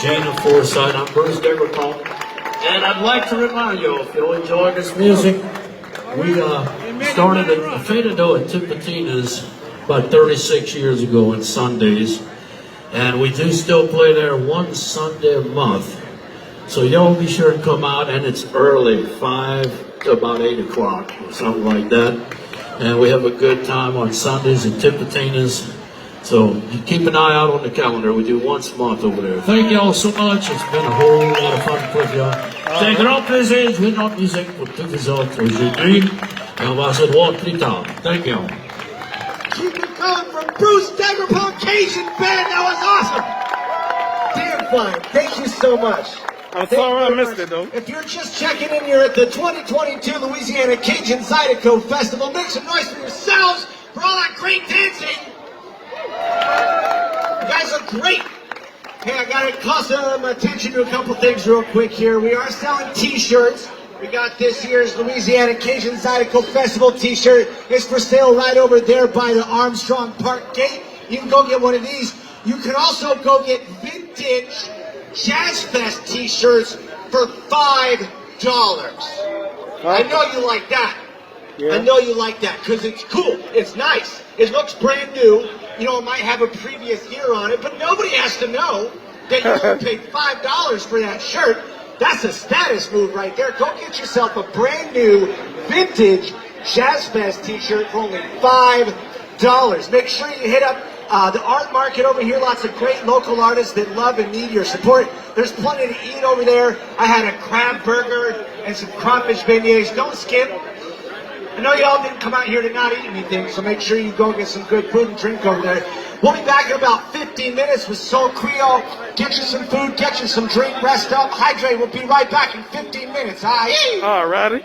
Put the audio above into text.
Jane of Foresight. I'm Bruce Deverpont. And I'd like to remind you, if you'll enjoy this music, we started a Fade-A-Do at Tipitina's about 36 years ago on Sundays. And we do still play there one Sunday a month. So y'all be sure to come out, and it's early, 5 to about 8 o'clock or something like that. And we have a good time on Sundays at Tipitina's. So you keep an eye out on the calendar. We do once a month over there. Thank y'all so much. It's been a whole lot of fun with y'all. C'est grand plaisir de jouer notre musique pour tous les autres aujourd'hui. Et on va se voir plus tard. Thank you. Keep it going from Bruce Deverpont Cajun Band. That was awesome. Damn fine. Thank you so much. I'm sorry I missed it, though. If you're just checking in, you're at the 2022 Louisiana Cajun Zydeco Festival. Make some noise for yourselves for all that great dancing. You guys look great. Hey, I got to call some attention to a couple things real quick here. We are selling t-shirts. We got this year's Louisiana Cajun Zydeco Festival t-shirt. It's for sale right over there by the Armstrong Park gate. You can go get one of these. You can also go get vintage Jazz Fest t-shirts for $5. I know you like that. Yeah. I know you like that because it's cool. It's nice. It looks brand new. You know, it might have a previous year on it, but nobody has to know that you only paid $5 for that shirt. That's a status move right there. Go get yourself a brand new vintage Jazz Fest t-shirt for only $5. Make sure you hit up the art market over here. Lots of great local artists that love and need your support. There's plenty to eat over there. I had a crab burger and some crawfish beignets. Don't skip. I know y'all didn't come out here to not eat anything, so make sure you go get some good food and drink over there. We'll be back in about 15 minutes with Soul Creole. Get you some food, get you some drink, rest up, hydrate. We'll be right back in 15 minutes. All righty.